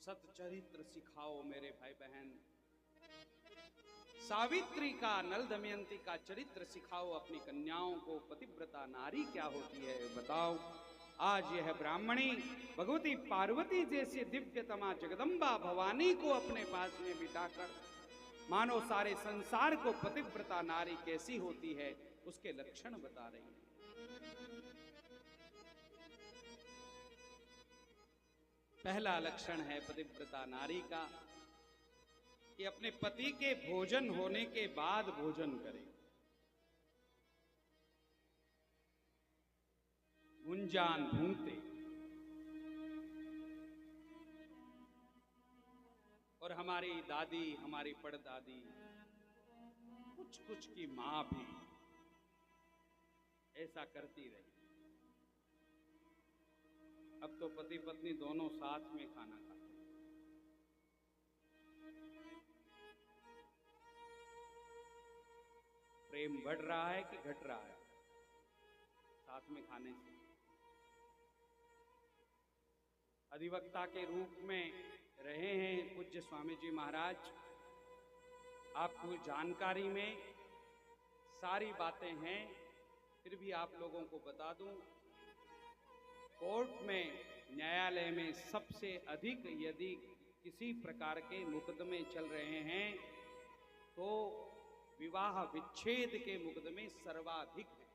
सच्चरित्र सिखाओ मेरे भाई बहन। सावित्री का, नल दमयंती का चरित्र सिखाओ अपनी कन्याओं को। पतिव्रता नारी क्या होती है बताओ। आज यह ब्राह्मणी भगवती पार्वती जैसे दिव्यतमा जगदम्बा भवानी को अपने पास में बिठाकर मानो सारे संसार को पतिव्रता नारी कैसी होती है उसके लक्षण बता रही है। पहला लक्षण है पतिव्रता नारी का कि अपने पति के भोजन होने के बाद भोजन करे। गुंजान भूंगते और हमारी दादी, हमारी पड़दादी, कुछ कुछ की मां भी ऐसा करती रही। अब तो पति पत्नी दोनों साथ में खाना खाते हैं। प्रेम बढ़ रहा है कि घट रहा है साथ में खाने से? अधिवक्ता के रूप में रहे हैं पूज्य स्वामी जी महाराज। आपको जानकारी में सारी बातें हैं, फिर भी आप लोगों को बता दूं। कोर्ट में, न्यायालय में सबसे अधिक यदि किसी प्रकार के मुकदमे चल रहे हैं तो विवाह विच्छेद के मुकदमे सर्वाधिक हैं।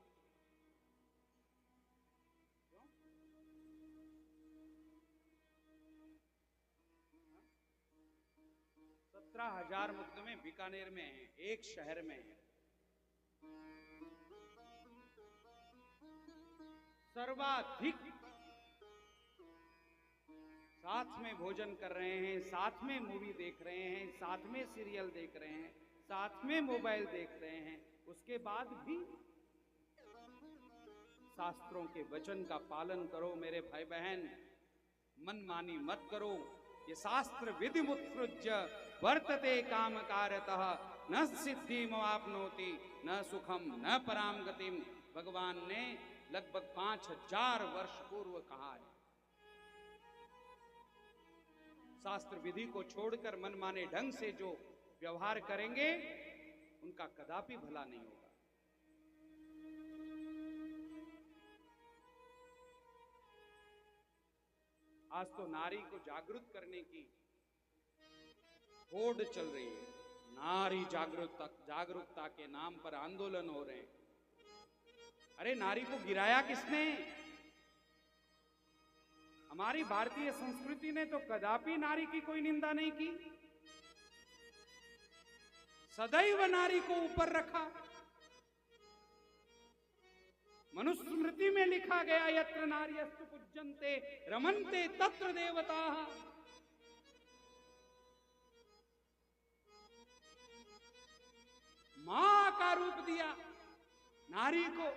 17,000 मुकदमे बीकानेर में हैं, एक शहर में है। सर्वाधिक साथ में भोजन कर रहे हैं, साथ में मूवी देख रहे हैं, साथ में सीरियल देख रहे हैं, साथ में मोबाइल देख रहे हैं, उसके बाद भी शास्त्रों के वचन का पालन करो मेरे भाई बहन। मनमानी मत करो। ये शास्त्र विधि मुत्सृज्य वर्तते कामकारतः न सिद्धिमवाप्नोति न सुखम न पराम गतिम। भगवान ने लगभग 5,000 वर्ष पूर्व कहा है। शास्त्र विधि को छोड़कर मनमाने ढंग से जो व्यवहार करेंगे उनका कदापि भला नहीं होगा। आज तो नारी को जागरूक करने की होड़ चल रही है। नारी जागरूकता के नाम पर आंदोलन हो रहे हैं। अरे नारी को गिराया किसने? हमारी भारतीय संस्कृति ने तो कदापि नारी की कोई निंदा नहीं की, सदैव नारी को ऊपर रखा। मनुस्मृति में लिखा गया, यत्र नार्यस्तु पूज्यन्ते रमन्ते तत्र देवताः। मां का रूप दिया नारी को,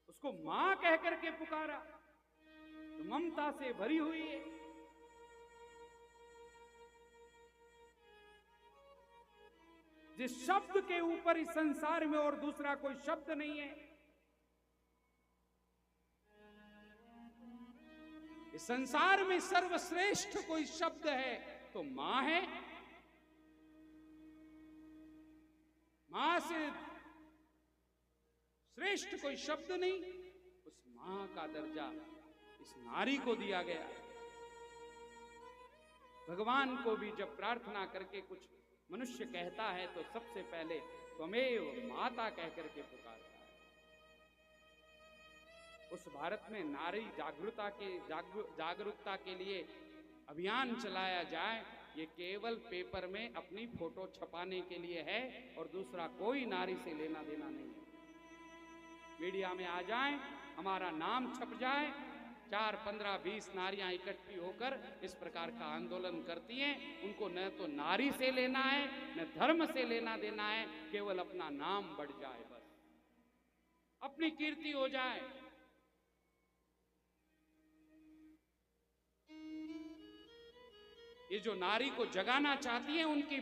उसको मां कह करके पुकारा तो ममता से भरी हुई है। जिस शब्द के ऊपर इस संसार में और दूसरा कोई शब्द नहीं है, इस संसार में सर्वश्रेष्ठ कोई शब्द है तो मां है। मां से श्रेष्ठ कोई शब्द नहीं। उस मां का दर्जा इस नारी को दिया गया। भगवान को भी जब प्रार्थना करके कुछ मनुष्य कहता है तो सबसे पहले त्वमेव माता कह करके पुकारता है। उस भारत में नारी जागरूकता के लिए अभियान चलाया जाए, ये केवल पेपर में अपनी फोटो छपाने के लिए है और दूसरा कोई नारी से लेना देना नहीं है। मीडिया में आ जाएं, हमारा नाम छप जाए, 4, 15, 20 नारियां इकट्ठी होकर इस प्रकार का आंदोलन करती हैं। उनको न तो नारी से लेना है न धर्म से लेना देना है, केवल अपना नाम बढ़ जाए, बस अपनी कीर्ति हो जाए। ये जो नारी को जगाना चाहती है उनकी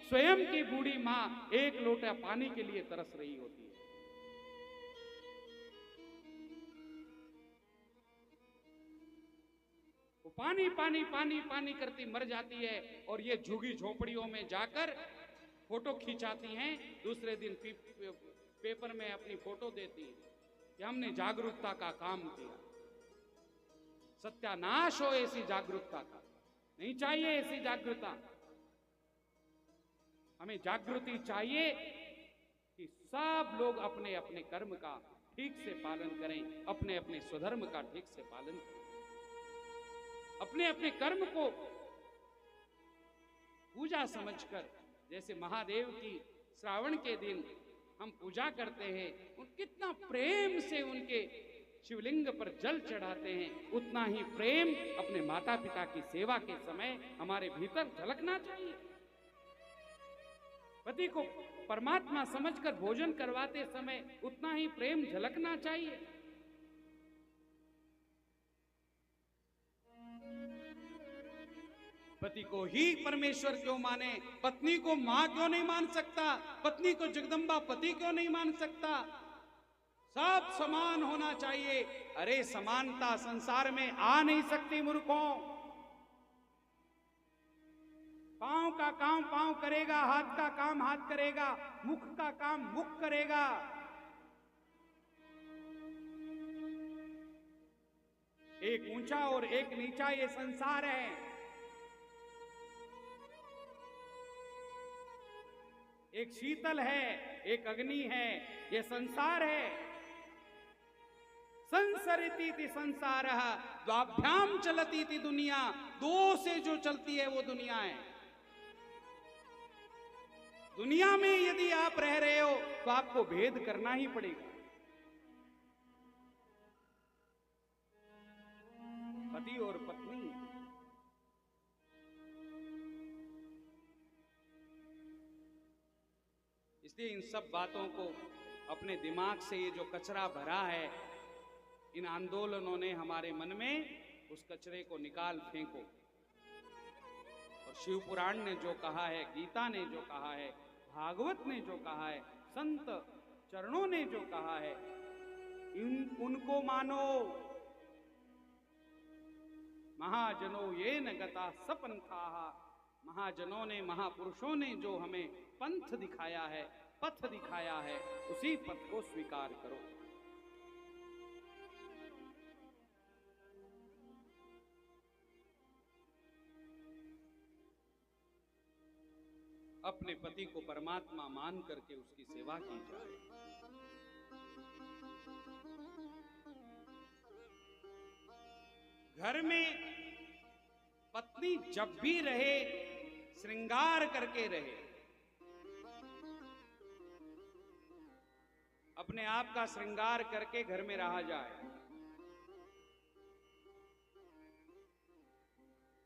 स्वयं की बूढ़ी मां एक लोटा पानी के लिए तरस रही होती है। वो पानी पानी पानी पानी करती मर जाती है, और ये झुगी झोपड़ियों में जाकर फोटो खिंचाती हैं, दूसरे दिन पेपर में अपनी फोटो देती हैं कि हमने जागरूकता का काम किया। सत्यानाश हो ऐसी जागरूकता का, नहीं चाहिए ऐसी जागरूकता। हमें जागृति चाहिए कि सब लोग अपने अपने कर्म का ठीक से पालन करें, अपने अपने स्वधर्म का ठीक से पालन करें, अपने अपने कर्म को पूजा समझकर, जैसे महादेव की श्रावण के दिन हम पूजा करते हैं, कितना प्रेम से उनके शिवलिंग पर जल चढ़ाते हैं, उतना ही प्रेम अपने माता पिता की सेवा के समय हमारे भीतर झलकना चाहिए। पति को परमात्मा समझकर भोजन करवाते समय उतना ही प्रेम झलकना चाहिए। पति को ही परमेश्वर क्यों माने, पत्नी को मां क्यों नहीं मान सकता, पत्नी को जगदम्बा पति क्यों नहीं मान सकता? सब समान होना चाहिए। अरे समानता संसार में आ नहीं सकती मूर्खों। पांव का काम पांव करेगा, हाथ का काम हाथ करेगा, मुख का काम मुख करेगा। एक ऊंचा और एक नीचा ये संसार है। एक शीतल है, एक अग्नि है, ये संसार है। संसरती संसारः द्वाभ्याम चलती थी दुनिया, दो से जो चलती है वो दुनिया है। दुनिया में यदि आप रह रहे हो तो आपको भेद करना ही पड़ेगा। पति और पत्नी, इसलिए इन सब बातों को अपने दिमाग से, ये जो कचरा भरा है, इन आंदोलनों ने हमारे मन में, उस कचरे को निकाल फेंको। और शिव पुराण ने जो कहा है, गीता ने जो कहा है, भागवत ने जो कहा है, संत चरणों ने जो कहा है, उनको मानो। महाजनों ये न गता सपंथाः, महाजनों ने, महापुरुषों ने जो हमें पंथ दिखाया है, पथ दिखाया है, उसी पथ को स्वीकार करो। अपने पति को परमात्मा मान करके उसकी सेवा की जाए। घर में पत्नी जब भी रहे, श्रृंगार करके रहे, अपने आप का श्रृंगार करके घर में रहा जाए।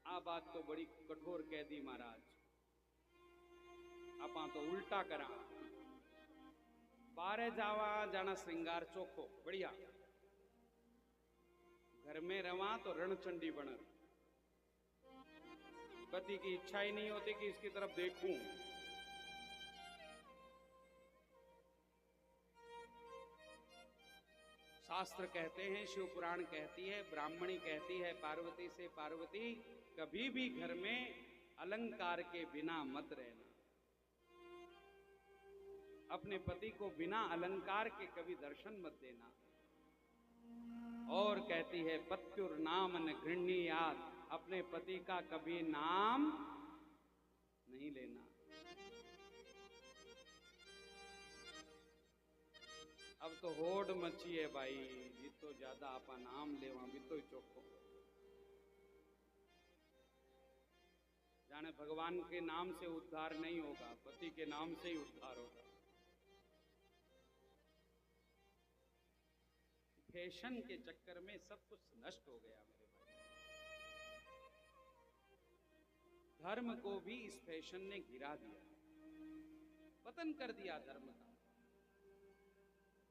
आ बात तो बड़ी कठोर कह दी महाराज, आप तो उल्टा करा। बारे जावा जाना श्रृंगार चोखो बढ़िया, घर में रवा तो रणचंडी बन। पति की इच्छा ही नहीं होती कि इसकी तरफ देखूं। शास्त्र कहते हैं, शिव पुराण कहती है, ब्राह्मणी कहती है पार्वती से, पार्वती कभी भी घर में अलंकार के बिना मत रहना। अपने पति को बिना अलंकार के कभी दर्शन मत देना। और कहती है पत्युर नाम न गृह्णीयात्, अपने पति का कभी नाम नहीं लेना। अब तो होड़ मची है भाई, भी तो ज्यादा आपा नाम लेवा भी तो चोखो। जाने भगवान के नाम से उद्धार नहीं होगा, पति के नाम से ही उद्धार होगा। फैशन के चक्कर में सब कुछ नष्ट हो गया मेरे भाई। धर्म को भी इस फैशन ने गिरा दिया, पतन कर दिया धर्म का।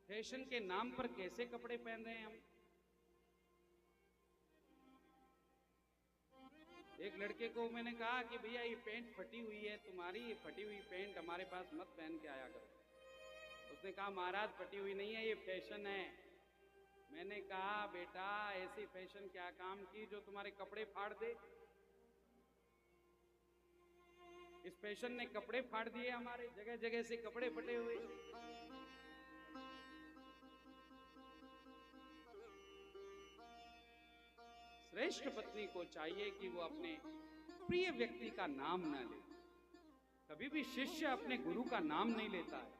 फैशन के नाम पर कैसे कपड़े पहन रहे हैं हम। एक लड़के को मैंने कहा कि भैया ये पैंट फटी हुई है तुम्हारी, ये फटी हुई पैंट हमारे पास मत पहन के आया करो। उसने कहा महाराज फटी हुई नहीं है, ये फैशन है, मैंने कहा बेटा ऐसी फैशन क्या काम की जो तुम्हारे कपड़े फाड़ दे। इस फैशन ने कपड़े फाड़ दिए, हमारे जगह जगह से कपड़े फटे हुए। श्रेष्ठ पत्नी को चाहिए कि वो अपने प्रिय व्यक्ति का नाम न ले। कभी भी शिष्य अपने गुरु का नाम नहीं लेता है।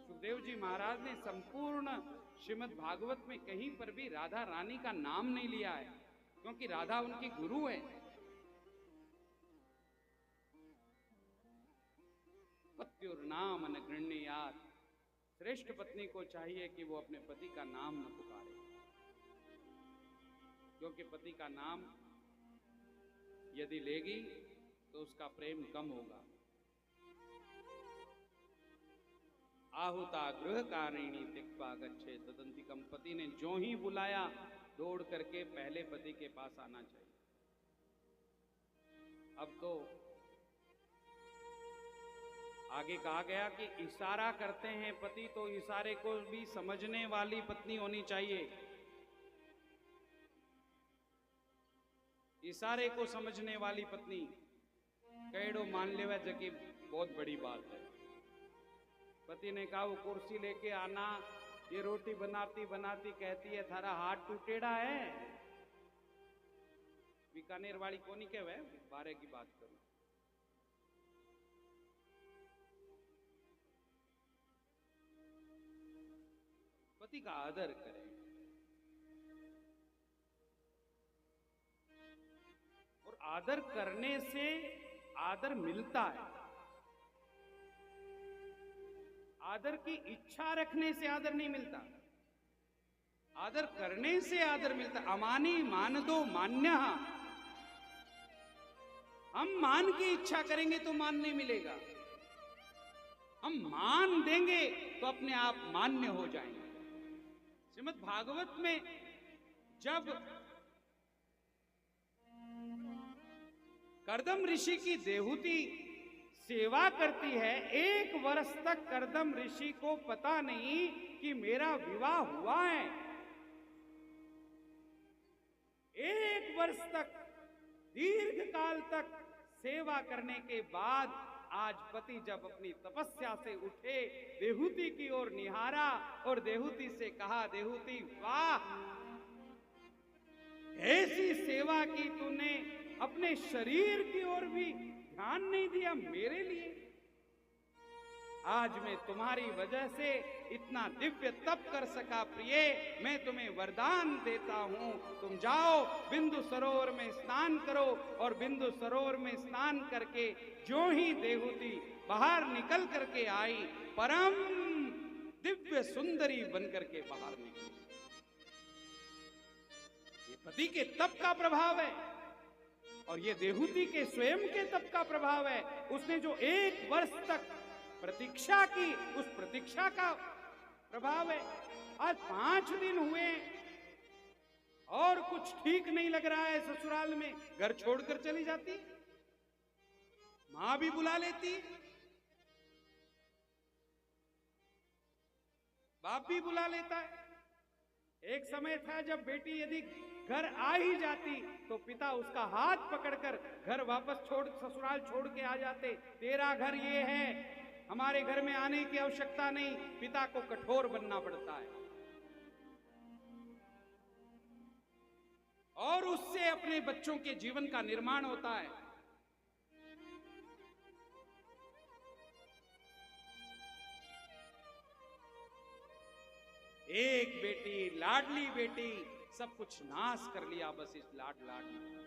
सुखदेव जी महाराज ने संपूर्ण श्रीमद् भागवत में कहीं पर भी राधा रानी का नाम नहीं लिया है, क्योंकि राधा उनकी गुरु है। पत्युर्नाम न गृह्णीयात्। श्रेष्ठ पत्नी को चाहिए कि वो अपने पति का नाम न पुकारे, क्योंकि पति का नाम यदि लेगी तो उसका प्रेम कम होगा। आहुता गृह कारिणी त्यक्त्वा गच्छे तदंतिकम। पति ने जो ही बुलाया दौड़ करके पहले पति के पास आना चाहिए। अब तो आगे कहा गया कि इशारा करते हैं पति, तो इशारे को भी समझने वाली पत्नी होनी चाहिए। इशारे को समझने वाली पत्नी कैडो मान लेवा जकी बहुत बड़ी बात है। पति ने कहा वो कुर्सी लेके आना, ये रोटी बनाती बनाती कहती है थारा हाथ टूटेड़ा है। बीकानेर वाली कोनी के वे बारे की बात करूं। पति का आदर करें, और आदर करने से आदर मिलता है। आदर की इच्छा रखने से आदर नहीं मिलता, आदर करने से आदर मिलता। अमानी मान दो मान्य। हम मान की इच्छा करेंगे तो मान नहीं मिलेगा, हम मान देंगे तो अपने आप मान्य हो जाएंगे। श्रीमद् भागवत में जब कर्दम ऋषि की देहूती सेवा करती है, 1 वर्ष तक कर्दम ऋषि को पता नहीं कि मेरा विवाह हुआ है। 1 वर्ष तक, दीर्घ काल तक सेवा करने के बाद आज पति जब अपनी तपस्या से उठे, देहूती की ओर निहारा और देहूती से कहा, देहूती वाह, ऐसी सेवा की तूने, अपने शरीर की ओर भी ध्यान नहीं दिया मेरे लिए। आज मैं तुम्हारी वजह से इतना दिव्य तप कर सका। प्रिय, मैं तुम्हें वरदान देता हूं, तुम जाओ बिंदु सरोवर में स्नान करो। और बिंदु सरोवर में स्नान करके जो ही देहूती बाहर निकल करके आई, परम दिव्य सुंदरी बनकर के बाहर निकली। ये पति के तप का प्रभाव है और ये देहूती के स्वयं के तप का प्रभाव है। उसने जो 1 वर्ष तक प्रतीक्षा की, उस प्रतीक्षा का प्रभाव है। आज 5 दिन हुए और कुछ ठीक नहीं लग रहा है ससुराल में, घर छोड़कर चली जाती, मां भी बुला लेती, बाप भी बुला लेता है। एक समय था जब बेटी यदि घर आ ही जाती तो पिता उसका हाथ पकड़कर घर वापस ससुराल छोड़ के आ जाते। तेरा घर ये है, हमारे घर में आने की आवश्यकता नहीं। पिता को कठोर बनना पड़ता है और उससे अपने बच्चों के जीवन का निर्माण होता है। एक बेटी, लाडली बेटी, सब कुछ नाश कर लिया बस इस लाड में।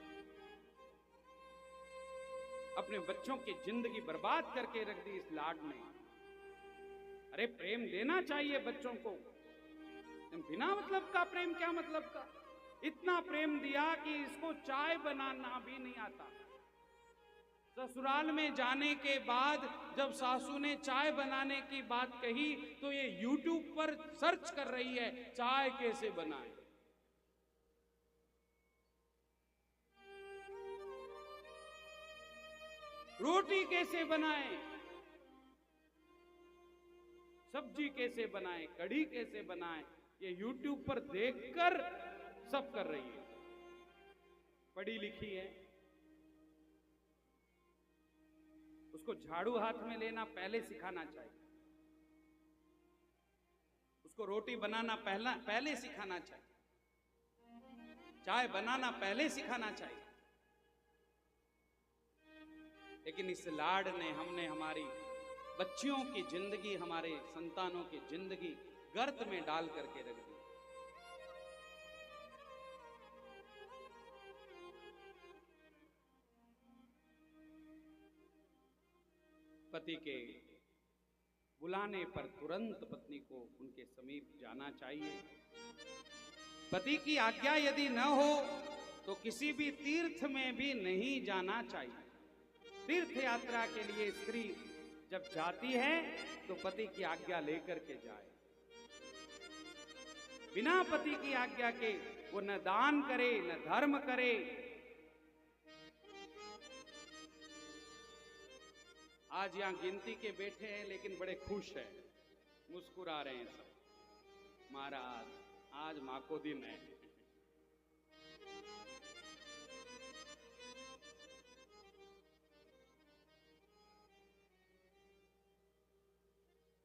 अपने बच्चों की जिंदगी बर्बाद करके रख दी इस लाड में। अरे प्रेम देना चाहिए बच्चों को, बिना मतलब का प्रेम, क्या मतलब का। इतना प्रेम दिया कि इसको चाय बनाना भी नहीं आता। ससुराल में जाने के बाद जब सासू ने चाय बनाने की बात कही तो ये YouTube पर सर्च कर रही है चाय कैसे बनाए। रोटी कैसे बनाएं, सब्जी कैसे बनाएं, कढ़ी कैसे बनाएं, ये YouTube पर देखकर सब कर रही है, पढ़ी लिखी है। उसको झाड़ू हाथ में लेना पहले सिखाना चाहिए, उसको रोटी बनाना पहले सिखाना चाहिए, चाय बनाना पहले सिखाना चाहिए। लेकिन इस लाड ने हमने हमारी बच्चियों की जिंदगी, हमारे संतानों की जिंदगी गर्त में डाल करके रख दी। पति के बुलाने पर तुरंत पत्नी को उनके समीप जाना चाहिए। पति की आज्ञा यदि न हो तो किसी भी तीर्थ में भी नहीं जाना चाहिए। तीर्थ यात्रा के लिए स्त्री जब जाती है तो पति की आज्ञा लेकर के जाए। बिना पति की आज्ञा के वो न दान करे न धर्म करे। आज यहां गिनती के बैठे हैं लेकिन बड़े खुश हैं, मुस्कुरा रहे हैं सब। महाराज आज मां को दिन है।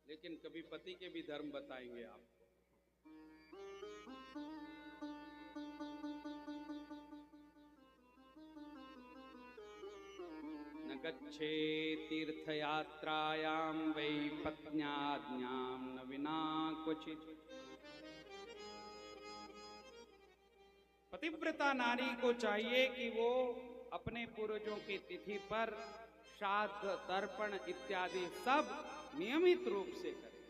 लेकिन कभी पति के भी धर्म बताएंगे आपको। न गच्छे तीर्थयात्रायां वै पत्न्याज्ञां न विना क्वचित्। पतिव्रता नारी को चाहिए कि वो अपने पूर्वजों की तिथि पर श्राद्ध तर्पण इत्यादि सब नियमित रूप से करे।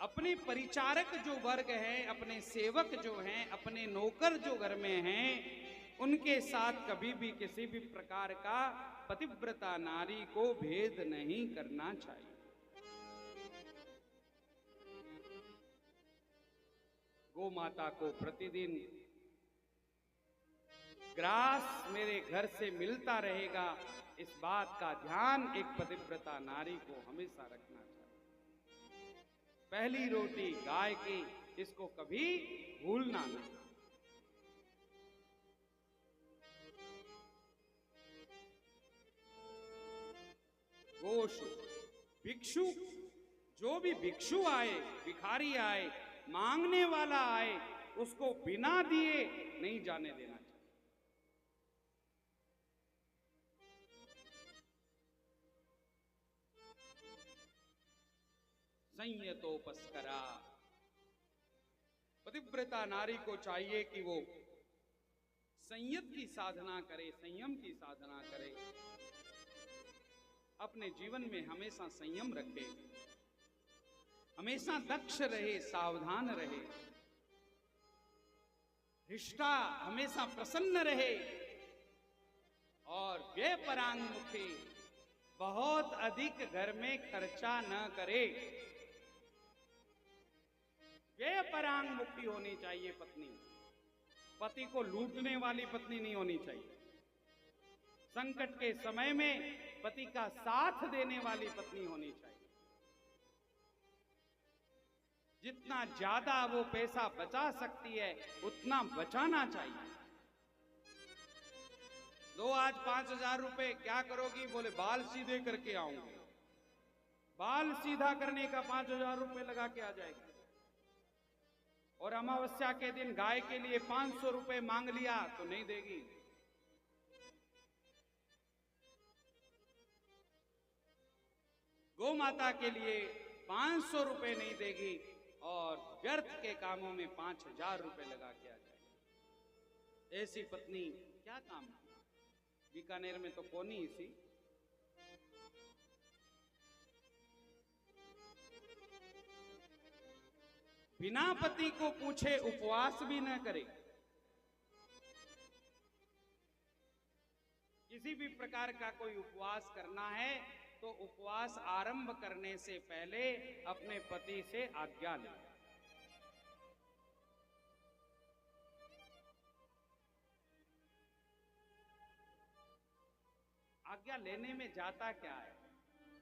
अपने परिचारक जो वर्ग हैं, अपने सेवक जो हैं, अपने नौकर जो घर में हैं, उनके साथ कभी भी किसी भी प्रकार का पतिव्रता नारी को भेद नहीं करना चाहिए। गौ माता को प्रतिदिन ग्रास मेरे घर से मिलता रहेगा, इस बात का ध्यान एक पतिव्रता नारी को हमेशा रखना चाहिए। पहली रोटी गाय की, इसको कभी भूलना नहीं। गोशु भिक्षु, जो भी भिक्षु आए, भिखारी आए, मांगने वाला आए, उसको बिना दिए नहीं जाने देना चाहिए। संयतोपस्करा, पतिव्रता नारी को चाहिए कि वो संयत की साधना करे, संयम की साधना करे, अपने जीवन में हमेशा संयम रखे, हमेशा दक्ष रहे, सावधान रहे, रिश्ता हमेशा प्रसन्न रहे और व्ययपरांगमुखी, बहुत अधिक घर में खर्चा न करे। व्ययपरांगमुखी होनी चाहिए पत्नी, पति को लूटने वाली पत्नी नहीं होनी चाहिए। संकट के समय में पति का साथ देने वाली पत्नी होनी चाहिए। जितना ज्यादा वो पैसा बचा सकती है उतना बचाना चाहिए। दो आज 5,000 रुपए, क्या करोगी? बोले बाल सीधे करके आऊंगी। बाल सीधा करने का 5,000 रुपए लगा के आ जाएगी। और अमावस्या के दिन गाय के लिए 500 रुपए मांग लिया तो नहीं देगी। गौ माता के लिए 500 रुपए नहीं देगी और व्यर्थ के कामों में 5,000 रुपए लगा के आ जाएगी। ऐसी पत्नी क्या काम है? बीकानेर में तो कोनी इसी। बिना पति को पूछे उपवास भी न करे। किसी भी प्रकार का कोई उपवास करना है तो उपवास आरंभ करने से पहले अपने पति से आज्ञा ले। आज्ञा लेने में जाता क्या है?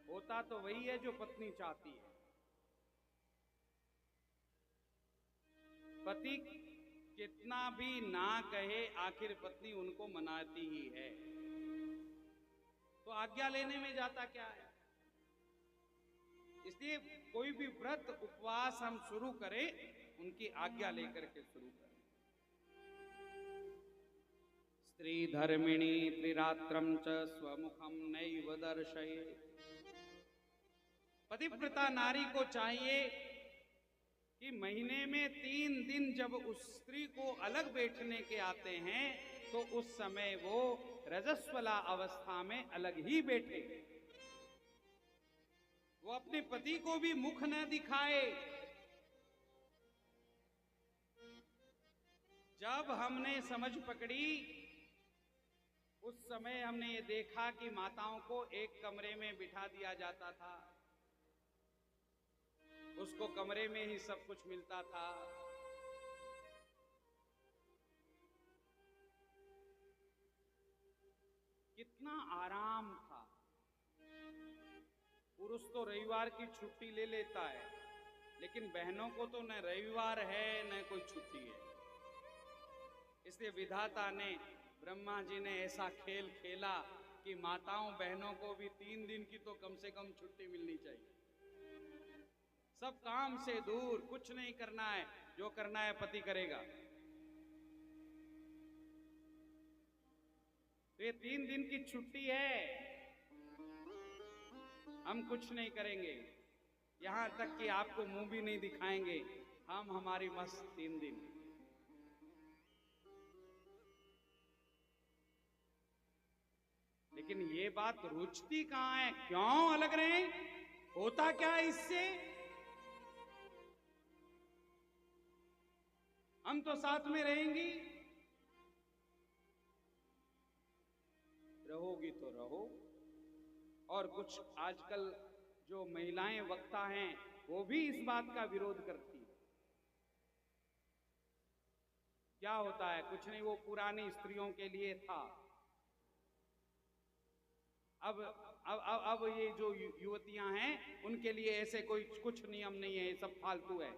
होता तो वही है जो पत्नी चाहती है। पति कितना भी ना कहे, आखिर पत्नी उनको मनाती ही है। तो आज्ञा लेने में जाता क्या है? इसलिए कोई भी व्रत उपवास हम शुरू करें, उनकी आज्ञा लेकर के शुरू करें। स्त्री धर्मिणी त्रिरात्रम च स्वमुखम नैव दर्शयेत्। पतिव्रता नारी को चाहिए कि महीने में 3 दिन जब उस स्त्री को अलग बैठने के आते हैं, तो उस समय वो रजस्वला अवस्था में अलग ही बैठे। वो अपने पति को भी मुख न दिखाए। जब हमने समझ पकड़ी, उस समय हमने ये देखा कि माताओं को एक कमरे में बिठा दिया जाता था, उसको कमरे में ही सब कुछ मिलता था। कितना आराम था। पुरुष तो रविवार की छुट्टी ले लेता है, लेकिन बहनों को तो न रविवार है न कोई छुट्टी है। इसलिए विधाता ने, ब्रह्मा जी ने ऐसा खेल खेला कि माताओं बहनों को भी 3 दिन की तो कम से कम छुट्टी मिलनी चाहिए। सब काम से दूर, कुछ नहीं करना है, जो करना है पति करेगा। तो ये 3 दिन की छुट्टी है, हम कुछ नहीं करेंगे। यहां तक कि आपको मुंह भी नहीं दिखाएंगे, हम हमारी मस्त 3 दिन। लेकिन ये बात रुचती कहां है? क्यों अलग रहे? होता क्या है इससे? हम तो साथ में रहेंगी। रहोगी तो रहो। और कुछ आजकल जो महिलाएं वक्ता हैं, वो भी इस बात का विरोध करती हैं। क्या होता है? कुछ नहीं, वो पुरानी स्त्रियों के लिए था। अब ये जो युवतियां हैं, उनके लिए ऐसे कोई कुछ नियम नहीं है, ये सब फालतू है।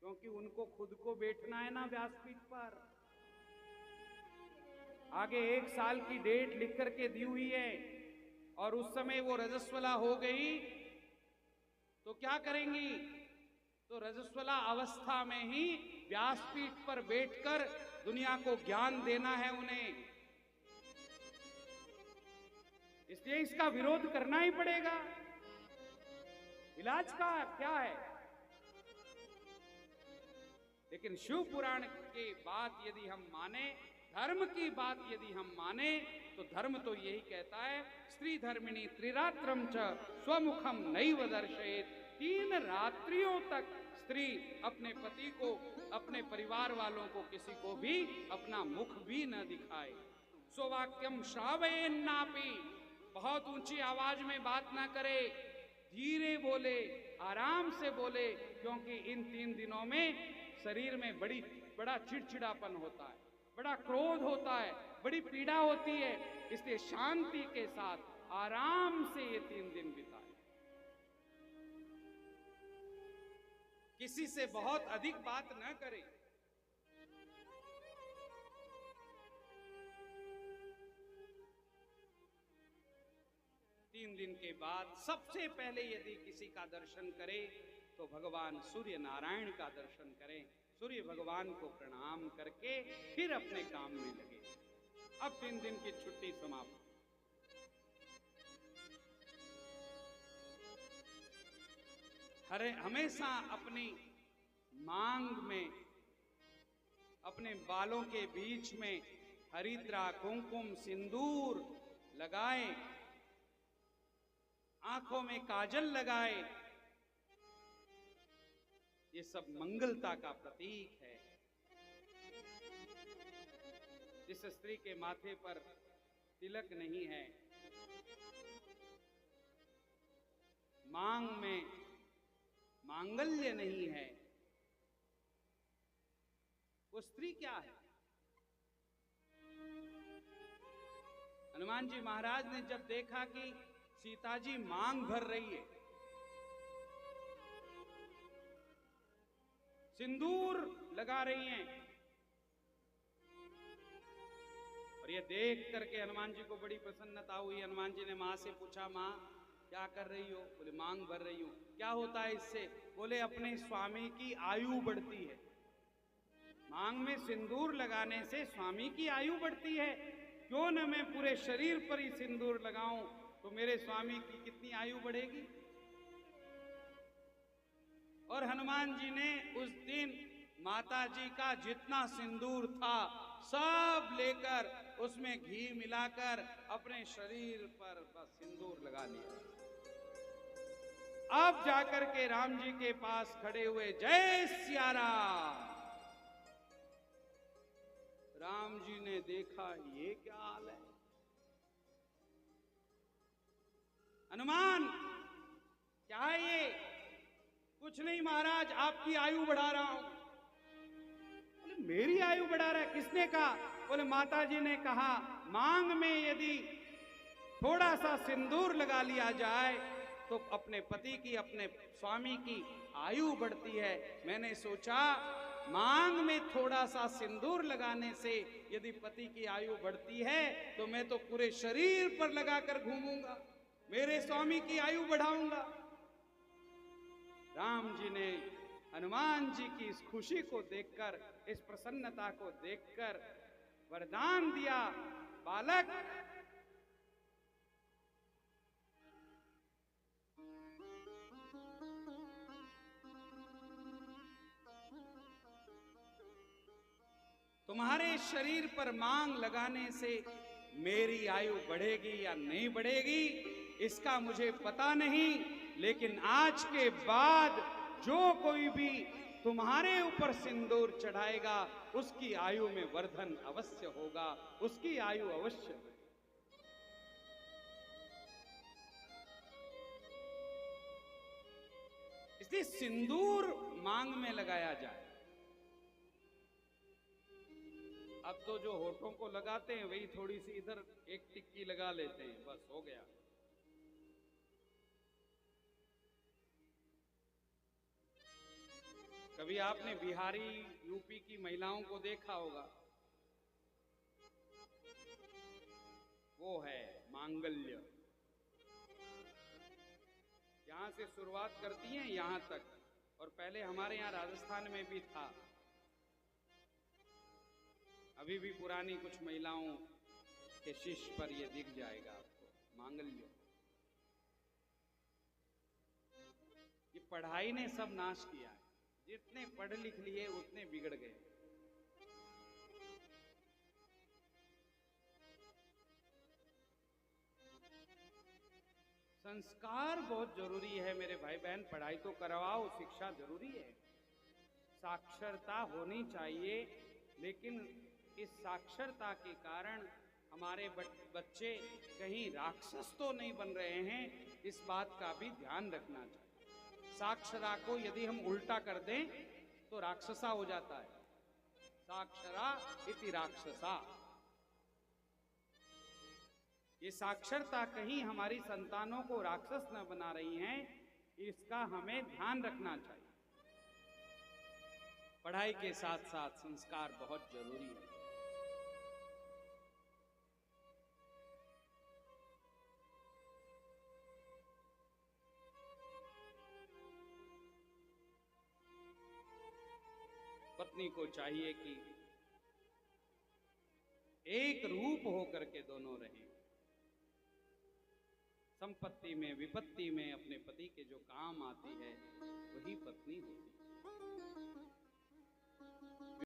क्योंकि उनको खुद को बैठना है ना व्यासपीठ पर। आगे 1 साल की डेट लिख करके दी हुई है, और उस समय वो रजस्वला हो गई तो क्या करेंगी? तो रजस्वला अवस्था में ही व्यासपीठ पर बैठकर दुनिया को ज्ञान देना है उन्हें। इसलिए इसका विरोध करना ही पड़ेगा। इलाज का क्या है? लेकिन शिव पुराण की बात यदि हम माने, धर्म की बात यदि हम माने, तो धर्म तो यही कहता है, स्त्री धर्मिणी त्रिरात्रम च स्वमुखम नैव दर्शयेत्। 3 रात्रियों तक स्त्री अपने पति को, अपने परिवार वालों को, किसी को भी अपना मुख भी न दिखाए। स्ववाक्यम श्रावयेन्नापि। बहुत ऊंची आवाज में बात ना करे, धीरे बोले, आराम से बोले, क्योंकि इन 3 दिनों में शरीर में बड़ा चिड़चिड़ापन होता है, बड़ा क्रोध होता है, बड़ी पीड़ा होती है। इसलिए शांति के साथ आराम से ये 3 दिन बिताए। किसी से बहुत अधिक बात न करे। तीन दिन के बाद सबसे पहले यदि किसी का दर्शन करे तो भगवान सूर्य नारायण का दर्शन करें। सूर्य भगवान को प्रणाम करके फिर अपने काम में लगे। अब 3 दिन की छुट्टी समाप्त। हमेशा अपनी मांग में, अपने बालों के बीच में हरिद्रा, कुमकुम, सिंदूर लगाएं, आंखों में काजल लगाए। ये सब मंगलता का प्रतीक है। जिस स्त्री के माथे पर तिलक नहीं है, मांग में मांगल्य नहीं है, वो स्त्री क्या है? हनुमान जी महाराज ने जब देखा कि सीता जी मांग भर रही है, सिंदूर लगा रही हैं। और ये देख करके हनुमान जी को बड़ी प्रसन्नता हुई। हनुमान जी ने माँ से पूछा, माँ क्या कर रही हो? बोले मांग भर रही हूं। क्या होता है इससे? बोले अपने स्वामी की आयु बढ़ती है। मांग में सिंदूर लगाने से स्वामी की आयु बढ़ती है। क्यों न मैं पूरे शरीर पर ही सिंदूर लगाऊं तो मेरे स्वामी की कितनी आयु बढ़ेगी। और हनुमान जी ने उस दिन माता जी का जितना सिंदूर था सब लेकर उसमें घी मिलाकर अपने शरीर पर बस सिंदूर लगा लिया। अब जाकर के राम जी के पास खड़े हुए, जय सिया राम। राम जी ने देखा ये क्या हाल है। हनुमान क्या है ये? कुछ नहीं महाराज, आपकी आयु बढ़ा रहा हूं। बोले मेरी आयु बढ़ा रहा है? किसने कहा? बोले माता जी ने कहा मांग में यदि थोड़ा सा सिंदूर लगा लिया जाए तो अपने पति की, अपने स्वामी की आयु बढ़ती है। मैंने सोचा मांग में थोड़ा सा सिंदूर लगाने से यदि पति की आयु बढ़ती है तो मैं तो पूरे शरीर पर लगाकर घूमूंगा, मेरे स्वामी की आयु बढ़ाऊंगा। राम जी ने हनुमान जी की इस खुशी को देखकर, इस प्रसन्नता को देखकर वरदान दिया, बालक तुम्हारे शरीर पर मांग लगाने से मेरी आयु बढ़ेगी या नहीं बढ़ेगी इसका मुझे पता नहीं, लेकिन आज के बाद जो कोई भी तुम्हारे ऊपर सिंदूर चढ़ाएगा उसकी आयु में वर्धन अवश्य होगा, उसकी आयु अवश्य। इसलिए सिंदूर मांग में लगाया जाए। अब तो जो होठों को लगाते हैं वही थोड़ी सी इधर एक टिक्की लगा लेते हैं, बस हो गया। कभी आपने बिहारी यूपी की महिलाओं को देखा होगा, वो है मांगल्य। यहां से शुरुआत करती हैं यहां तक, और पहले हमारे यहां राजस्थान में भी था, अभी भी पुरानी कुछ महिलाओं के शीश पर यह दिख जाएगा आपको, मांगल्य। ये पढ़ाई ने सब नाश किया है, जितने पढ़ लिख लिए उतने बिगड़ गए। संस्कार बहुत जरूरी है मेरे भाई बहन, पढ़ाई तो करवाओ, शिक्षा जरूरी है, साक्षरता होनी चाहिए, लेकिन इस साक्षरता के कारण हमारे बच्चे कहीं राक्षस तो नहीं बन रहे हैं, इस बात का भी ध्यान रखना चाहिए। साक्षरा को यदि हम उल्टा कर दें तो राक्षसा हो जाता है, साक्षरा इति राक्षसा। ये साक्षरता कहीं हमारी संतानों को राक्षस न बना रही हैं, इसका हमें ध्यान रखना चाहिए। पढ़ाई के साथ साथ संस्कार बहुत जरूरी है। पत्नी को चाहिए कि एक रूप होकर के दोनों रहें, संपत्ति में विपत्ति में अपने पति के जो काम आती है वही पत्नी होती है।